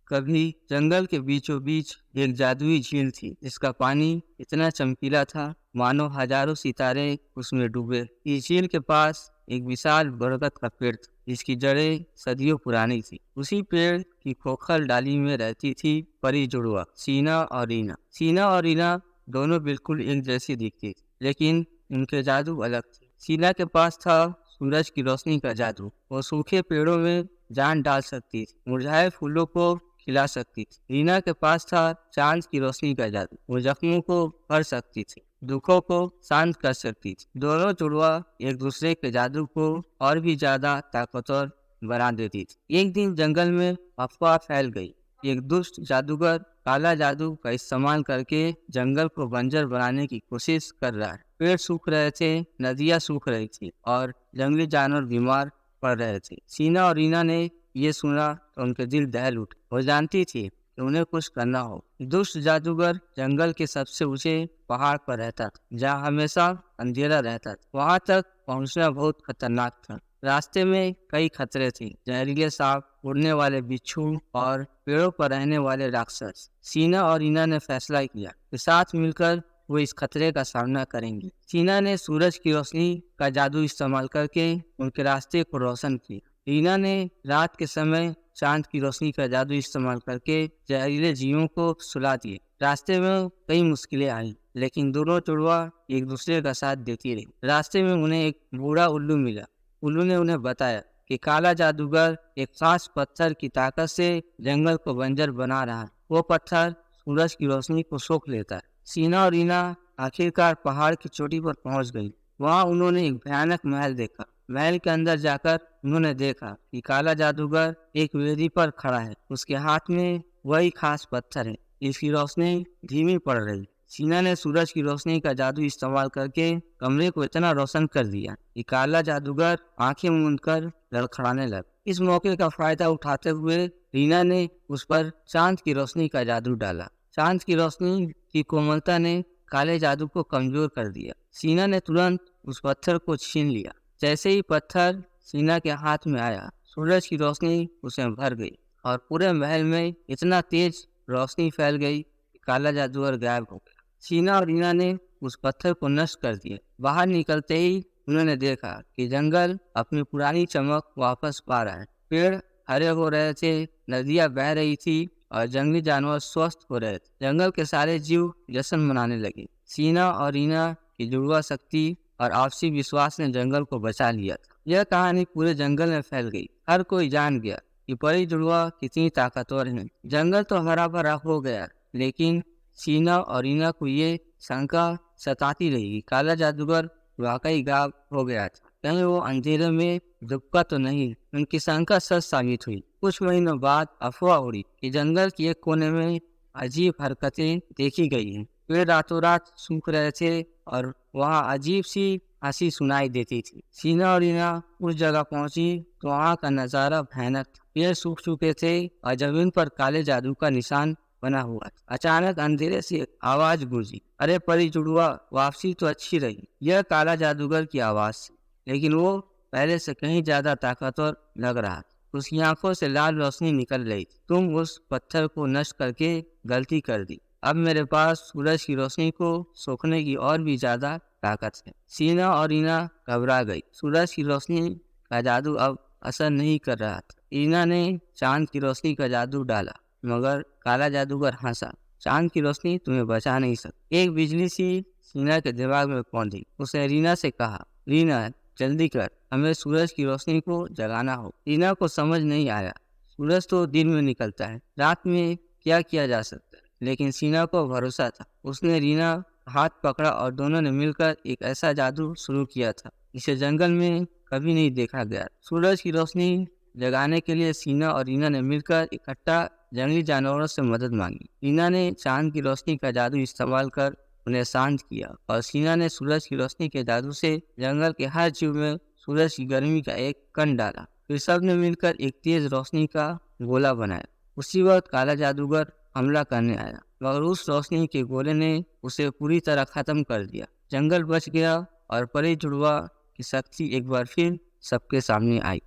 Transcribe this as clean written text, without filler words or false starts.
कभी जंगल के बीचों बीच एक जादुई झील थी जिसका पानी इतना चमकीला था मानो हजारों सितारे उसमें डूबे। इस झील के पास एक विशाल बरगद का पेड़ था जिसकी जड़ें सदियों पुरानी थी। उसी पेड़ की खोखल डाली में रहती थी परी जुड़वा सीना और रीना। सीना और रीना दोनों बिल्कुल एक जैसी दिखती थी, लेकिन उनके जादू अलग थे। सीना के पास था सूरज की रोशनी का जादू। वो सूखे पेड़ों में जान डाल सकती थी, मुरझाए फूलों को खिला सकती थी। रीना के पास था चांद की रोशनी का जादू। वो जख्मों को भर सकती थी, दुखों को शांत कर सकती थी। दोनों जुड़वा एक दूसरे के जादू को और भी ज्यादा ताकतवर बना देती थी। एक दिन जंगल में अफवाह फैल गई। एक दुष्ट जादूगर काला जादू का इस्तेमाल करके जंगल को बंजर बनाने की कोशिश कर रहा है। पेड़ सूख रहे थे, नदियां सूख रही थी और जंगली जानवर बीमार पड़ रहे थे। सीना और रीना ने ये सुना तो उनके दिल दहल उठे। वो जानती थी कि उन्हें कुछ करना हो। दुष्ट जादूगर जंगल के सबसे ऊंचे पहाड़ पर रहता था, जहाँ हमेशा अंधेरा रहता था। वहां तक पहुंचना बहुत खतरनाक था। रास्ते में कई खतरे थे, जहरीले सांप, उड़ने वाले बिच्छू और पेड़ों पर रहने वाले राक्षस। सीना और रीना ने फैसला किया कि साथ मिलकर वो इस खतरे का सामना करेंगे। सीना ने सूरज की रोशनी का जादू इस्तेमाल करके उनके रास्ते को रोशन किया। रीना ने रात के समय चांद की रोशनी का जादू इस्तेमाल करके जहरीले जीवों को सुला दिए। रास्ते में कई मुश्किलें आई, लेकिन दोनों जुड़वा एक दूसरे का साथ देती रही। रास्ते में उन्हें एक बूढ़ा उल्लू मिला। उल्लू ने उन्हें बताया कि काला जादूगर एक खास पत्थर की ताकत से जंगल को बंजर बना रहा है। वो पत्थर सूरज की रोशनी को सोख लेता है। सीना और रीना आखिरकार पहाड़ की चोटी पर पहुंच गई। वहां उन्होंने एक भयानक महल देखा। महल के अंदर जाकर उन्होंने देखा कि काला जादूगर एक वेदी पर खड़ा है। उसके हाथ में वही खास पत्थर है। इसकी रोशनी धीमी पड़ रही। सीना ने सूरज की रोशनी का जादू इस्तेमाल करके कमरे को इतना रोशन कर दिया कि काला जादूगर आंखें मूंद कर लड़खड़ाने लगा। इस मौके का फायदा उठाते हुए रीना ने उस पर चांद की रोशनी का जादू डाला। चांद की रोशनी की कोमलता ने काले जादू को कमजोर कर दिया। सीना ने तुरंत उस पत्थर को छीन लिया। जैसे ही पत्थर सीना के हाथ में आया, सूरज की रोशनी उसे भर गई और पूरे महल में इतना तेज रोशनी फैल गई कि काला जादूगर गायब हो गया। सीना और रीना ने उस पत्थर को नष्ट कर दिया। बाहर निकलते ही उन्होंने देखा कि जंगल अपनी पुरानी चमक वापस पा रहा है। पेड़ हरे हो रहे थे, नदियां बह रही थी और जंगली जानवर स्वस्थ हो रहे थे। जंगल के सारे जीव जश्न मनाने लगे। सीना और रीना की जुड़वा शक्ति और आपसी विश्वास ने जंगल को बचा लिया था। यह कहानी पूरे जंगल में फैल गई। हर कोई जान गया कि परी जुड़वा कितनी ताकतवर है। जंगल तो हरा भरा हो गया, लेकिन सीना और रीना को ये शंका सताती रही। काला जादूगर वाकई गायब हो गया था, कहीं वो अंधेरे में दुबका तो नहीं। उनकी शंका सच साबित हुई। कुछ महीनों बाद अफवाह उड़ी कि जंगल के एक कोने में अजीब हरकतें देखी गई हैं। पेड़ रातों रात सूख रहे थे और वहाँ अजीब सी हंसी सुनाई देती थी। सीना और रीना उस जगह पहुंची तो वहाँ का नजारा भयानक था। पेड़ सूख चुके थे और जमीन पर काले जादू का निशान बना हुआ था। अचानक अंधेरे से आवाज गूंजी, अरे परी जुड़वा, वापसी तो अच्छी रही। यह काला जादूगर की आवाज थी, लेकिन वो पहले से कहीं ज्यादा ताकतवर लग रहा था। उसकी आंखों से लाल रोशनी निकल रही थी। तुम उस पत्थर को नष्ट करके गलती कर दी। अब मेरे पास सूरज की रोशनी को सोखने की और भी ज्यादा ताकत है। सीना और रीना घबरा गई। सूरज की रोशनी का जादू अब असर नहीं कर रहा था। रीना ने चांद की रोशनी का जादू डाला, मगर काला जादूगर हंसा। चांद की रोशनी तुम्हें बचा नहीं सकती। एक बिजली सी सीना के दिमाग में पहुंची। उसने रीना से कहा, रीना जल्दी कर, हमें सूरज की रोशनी को जगाना हो। रीना को समझ नहीं आया। सूरज तो दिन में निकलता है, रात में क्या किया जा सकता है। लेकिन सीना को भरोसा था। उसने रीना हाथ पकड़ा और दोनों ने मिलकर एक ऐसा जादू शुरू किया था जिसे जंगल में कभी नहीं देखा गया। सूरज की रोशनी जगाने के लिए सीना और रीना ने मिलकर इकट्ठा जंगली जानवरों से मदद मांगी। रीना ने चांद की रोशनी का जादू इस्तेमाल कर उन्हें शांत किया और सीना ने सूरज की रोशनी के जादू से जंगल के हर जीव में सूरज की गर्मी का एक कण डाला। फिर सब ने मिलकर एक तेज रोशनी का गोला बनाया। उसी वक्त काला जादूगर हमला करने आया, मगर उस रोशनी के गोले ने उसे पूरी तरह खत्म कर दिया। जंगल बच गया और परी जुड़वा की शक्ति एक बार फिर सबके सामने आई।